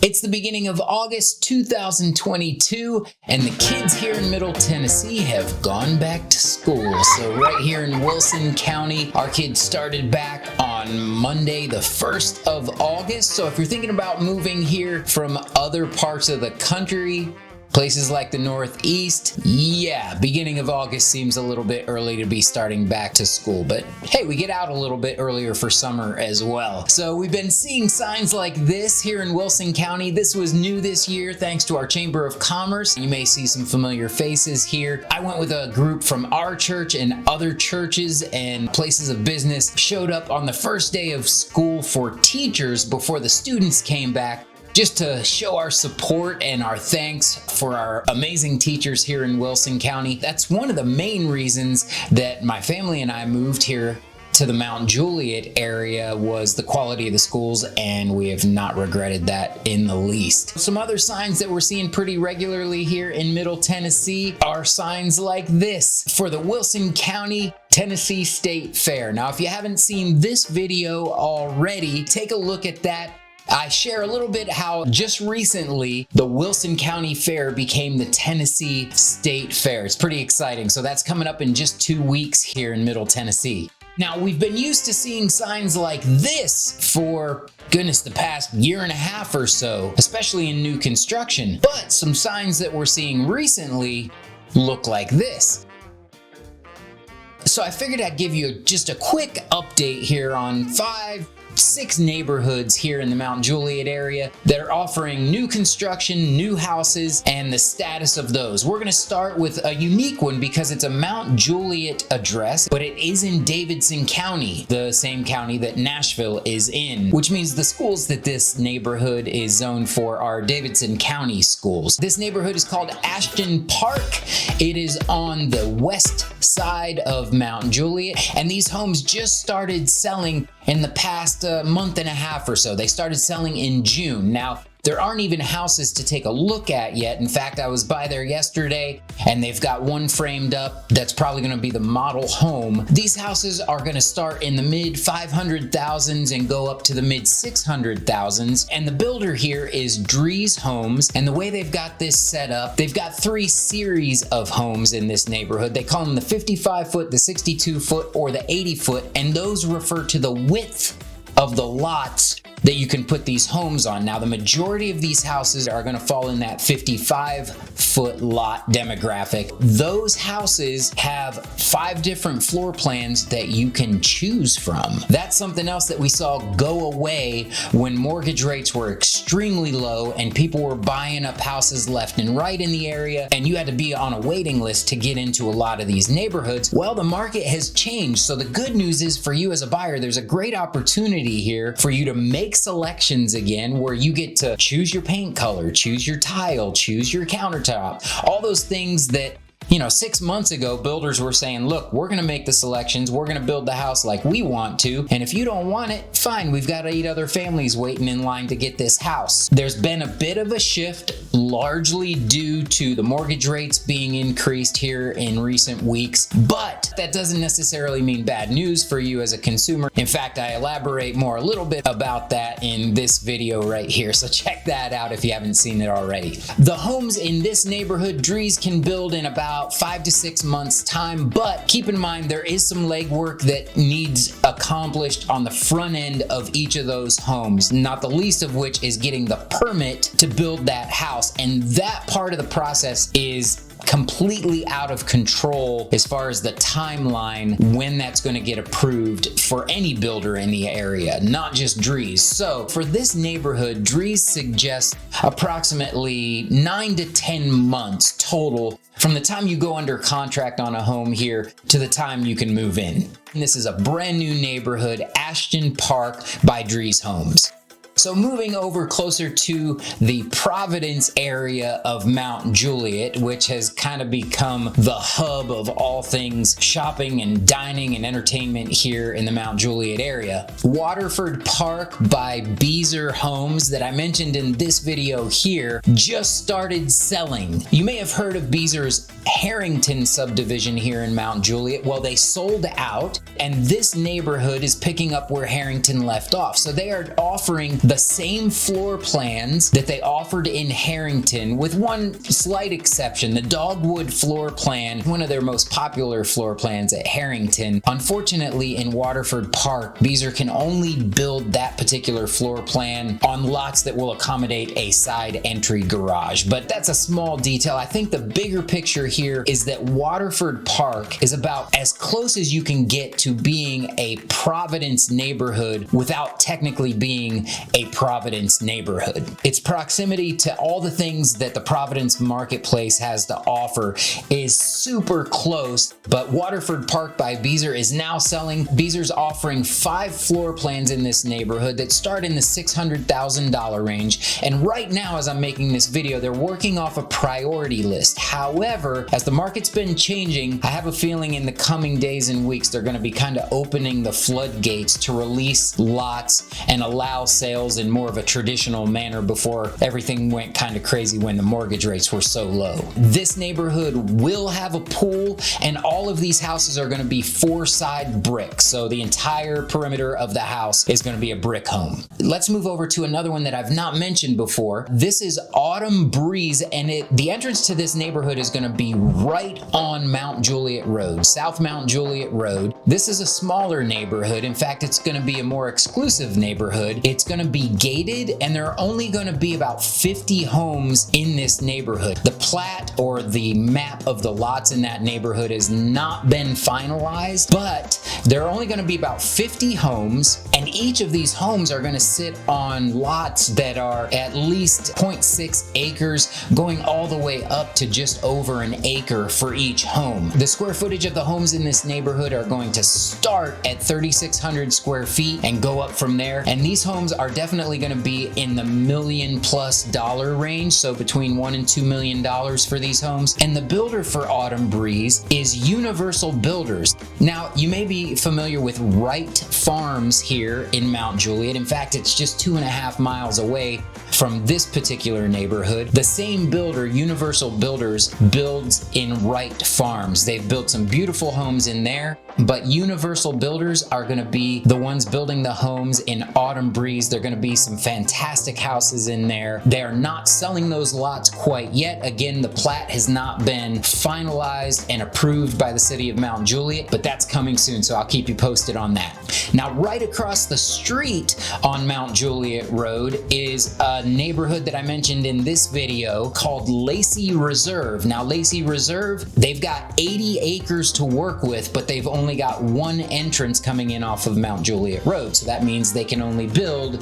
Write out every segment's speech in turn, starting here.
It's the beginning of August 2022, and the kids here in Middle Tennessee have gone back to school. So right here in Wilson County, our kids started back on Monday, the 1st of August. So if you're thinking about moving here from other parts of the country, places like the Northeast, yeah, beginning of August seems a little bit early to be starting back to school. But hey, we get out a little bit earlier for summer as well. So we've been seeing signs like this here in Wilson County. This was new this year thanks to our Chamber of Commerce. You may see some familiar faces here. I went with a group from our church, and other churches and places of business showed up on the first day of school for teachers before the students came back, just to show our support and our thanks for our amazing teachers here in Wilson County. That's one of the main reasons that my family and I moved here to the Mount Juliet area, was the quality of the schools, and we have not regretted that in the least. Some other signs that we're seeing pretty regularly here in Middle Tennessee are signs like this for the Wilson County Tennessee State Fair. Now, if you haven't seen this video already, take a look at that. I share a little bit how just recently the Wilson County Fair became the Tennessee State Fair. It's pretty exciting. So that's coming up in just 2 weeks here in Middle Tennessee. Now, we've been used to seeing signs like this for, goodness, the past year and a half or so, especially in new construction. But some signs that we're seeing recently look like this. So I figured I'd give you just a quick update here on 6 neighborhoods here in the Mount Juliet area that are offering new construction, new houses, and the status of those. We're going to start with a unique one because it's a Mount Juliet address, but it is in Davidson County, the same county that Nashville is in, which means the schools that this neighborhood is zoned for are Davidson County schools. This neighborhood is called Ashton Park. It is on the west side of Mount Juliet, and these homes just started selling in the past month and a half or so. They started selling in June. Now, there aren't even houses to take a look at yet. In fact, I was by there yesterday, and they've got one framed up that's probably going to be the model home. These houses are going to start in the mid 500,000s and go up to the mid 600,000s. And the builder here is Dries Homes. And the way they've got this set up, they've got 3 series of homes in this neighborhood. They call them the 55-foot, the 62-foot, or the 80-foot, and those refer to the width of the lots that you can put these homes on. Now, the majority of these houses are going to fall in that 55-foot lot demographic. Those houses have 5 different floor plans that you can choose from. That's something else that we saw go away when mortgage rates were extremely low and people were buying up houses left and right in the area, and you had to be on a waiting list to get into a lot of these neighborhoods. Well, the market has changed. So the good news is, for you as a buyer, there's a great opportunity here for you to make selections again, where you get to choose your paint color, choose your tile, choose your countertop, all those things that, 6 months ago, builders were saying, look, we're going to make the selections. We're going to build the house like we want to. And if you don't want it, fine. We've got 8 other families waiting in line to get this house. There's been a bit of a shift, largely due to the mortgage rates being increased here in recent weeks. But that doesn't necessarily mean bad news for you as a consumer. In fact, I elaborate a little bit about that in this video right here. So check that out if you haven't seen it already. The homes in this neighborhood, Dries can build in about 5 to 6 months time, but keep in mind there is some legwork that needs accomplished on the front end of each of those homes, not the least of which is getting the permit to build that house, and that part of the process is completely out of control as far as the timeline when that's going to get approved for any builder in the area, not just Dries. So for this neighborhood, Dries suggests approximately 9 to 10 months total from the time you go under contract on a home here to the time you can move in. And this is a brand new neighborhood, Ashton Park by Dries Homes. So moving over closer to the Providence area of Mount Juliet, which has kind of become the hub of all things shopping and dining and entertainment here in the Mount Juliet area. Waterford Park by Beazer Homes that I mentioned in this video here just started selling. You may have heard of Beazer's Harrington subdivision here in Mount Juliet. Well, they sold out, and this neighborhood is picking up where Harrington left off. So they are offering the same floor plans that they offered in Harrington, with one slight exception. The dogwood floor plan, one of their most popular floor plans at Harrington. Unfortunately, in Waterford Park, Beazer can only build that particular floor plan on lots that will accommodate a side entry garage. But that's a small detail. I think the bigger picture here is that Waterford Park is about as close as you can get to being a Providence neighborhood without technically being a Providence neighborhood. Its proximity to all the things that the Providence marketplace has to offer is super close, but Waterford Park by Beazer is now selling. Beazer's offering 5 floor plans in this neighborhood that start in the $600,000 range, and right now as I'm making this video, they're working off a priority list. However, as the market's been changing, I have a feeling in the coming days and weeks they're going to be kind of opening the floodgates to release lots and allow sales in more of a traditional manner before everything went kind of crazy when the mortgage rates were so low. This neighborhood will have a pool, and all of these houses are going to be 4-side brick, so the entire perimeter of the house is going to be a brick home. Let's move over to another one that I've not mentioned before. This is Autumn Breeze, and the entrance to this neighborhood is going to be right on Mount Juliet Road, South Mount Juliet Road. This is a smaller neighborhood. In fact, it's going to be a more exclusive neighborhood. It's going to be gated, and there are only going to be about 50 homes in this neighborhood. The plat or the map of the lots in that neighborhood has not been finalized, but there are only going to be about 50 homes, and each of these homes are going to sit on lots that are at least 0.6 acres, going all the way up to just over an acre for each home. The square footage of the homes in this neighborhood are going to start at 3,600 square feet and go up from there, and these homes are definitely going to be in the $1 million+ range, so between $1 and $2 million for these homes. And the builder for Autumn Breeze is Universal Builders. Now, you may be familiar with Wright Farms here in Mount Juliet. In fact, it's just 2.5 miles away from this particular neighborhood. The same builder, Universal Builders, builds in Wright Farms. They've built some beautiful homes in there, but Universal Builders are going to be the ones building the homes in Autumn Breeze. They're going to be some fantastic houses in there. They are not selling those lots quite yet. Again, the plat has not been finalized and approved by the city of Mount Juliet, but that's coming soon, so I'll keep you posted on that. Now, right across the street on Mount Juliet Road is a neighborhood that I mentioned in this video called Lacey Reserve. Now, Lacey Reserve, they've got 80 acres to work with, but they've only got one entrance coming in off of Mount Juliet Road, so that means they can only build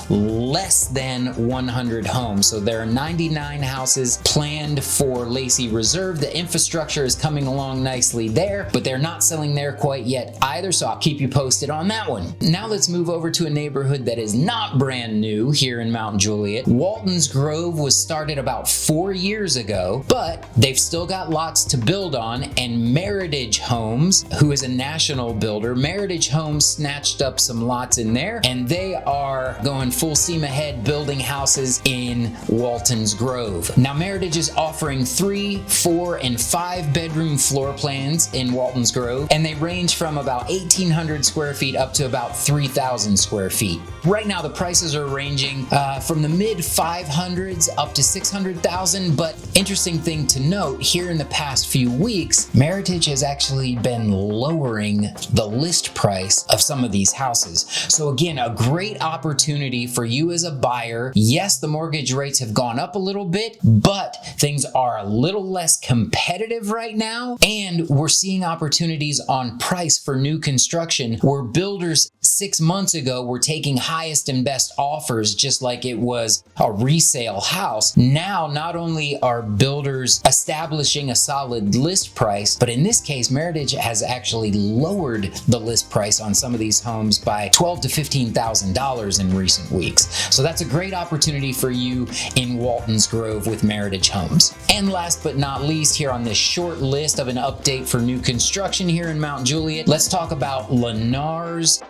less than 100 homes. So there are 99 houses planned for Lacey Reserve. The infrastructure is coming along nicely there, but they're not selling there quite yet either, so I'll keep you posted on that one. Now let's move over to a neighborhood that is not brand new here in Mount Juliet. Walton's Grove was started about 4 years ago, but they've still got lots to build on, and Meritage Homes, who is a national builder, Meritage Homes snatched up some lots in there, and they are going full steam ahead building houses in Walton's Grove. Now, Meritage is offering 3, 4, and 5 bedroom floor plans in Walton's Grove, and they range from about 1,800 square feet up to about 3,000 square feet. Right now, the prices are ranging from the mid 500s up to 600,000, but interesting thing to note, here in the past few weeks, Meritage has actually been lowering the list price of some of these houses. So again, a great opportunity for you as a buyer. Yes, the mortgage rates have gone up a little bit, but things are a little less competitive right now, and we're seeing opportunities on price for new construction where builders 6 months ago were taking highest and best offers just like it was a resale house. Now, not only are builders establishing a solid list price, but in this case, Meritage has actually lowered the list price on some of these homes by $12,000 to $15,000 in recent weeks. So that's a great opportunity for you in Walton's Grove with Meritage Homes. And last but not least, here on this short list of an update for new construction here in Mount Juliet, let's talk about Lennar's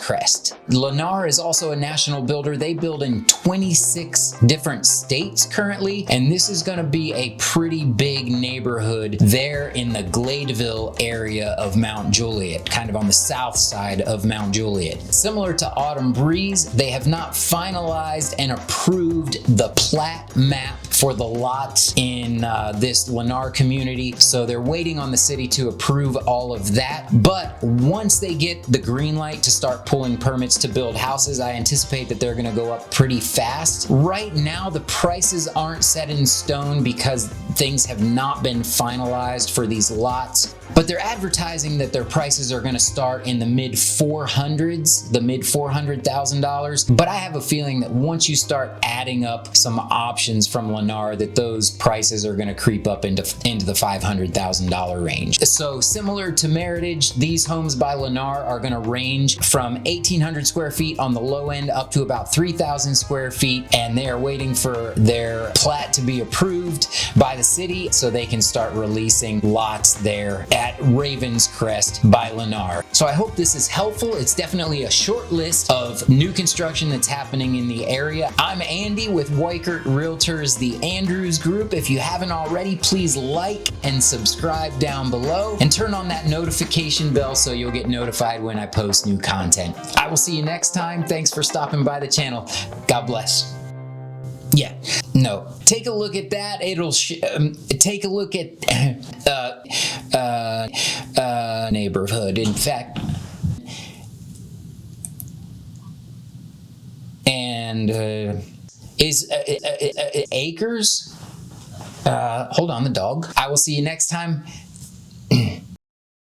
Crest. Lennar is also a national builder. They build in 26 different states currently, and this is going to be a pretty big neighborhood there in the Gladeville area of Mount Juliet, kind of on the south side of Mount Juliet. Similar to Autumn Breeze, they have not finalized and approved the plat map for the lots in this Lennar community, so they're waiting on the city to approve all of that. But once they get the green light to start pulling permits to build houses, I anticipate that they're going to go up pretty fast. Right now, the prices aren't set in stone because things have not been finalized for these lots, but they're advertising that their prices are going to start in the mid $400,000s, the mid $400,000. But I have a feeling that once you start adding up some options from Lennar, that those prices are going to creep up into the $500,000 range. So similar to Meritage, these homes by Lennar are going to range from 1,800 square feet on the low end up to about 3,000 square feet, and they are waiting for their plat to be approved by the city so they can start releasing lots there at Ravens Crest by Lennar. So I hope this is helpful. It's definitely a short list of new construction that's happening in the area. I'm Andy with Weichert Realtors, the Andrews Group. If you haven't already, please like and subscribe down below and turn on that notification bell so you'll get notified when I post new content. I will see you next time. Thanks for stopping by the channel. God bless. Yeah, no, take a look at that. It'll take a look at neighborhood, in fact, and is acres. Hold on, the dog. I will see you next time.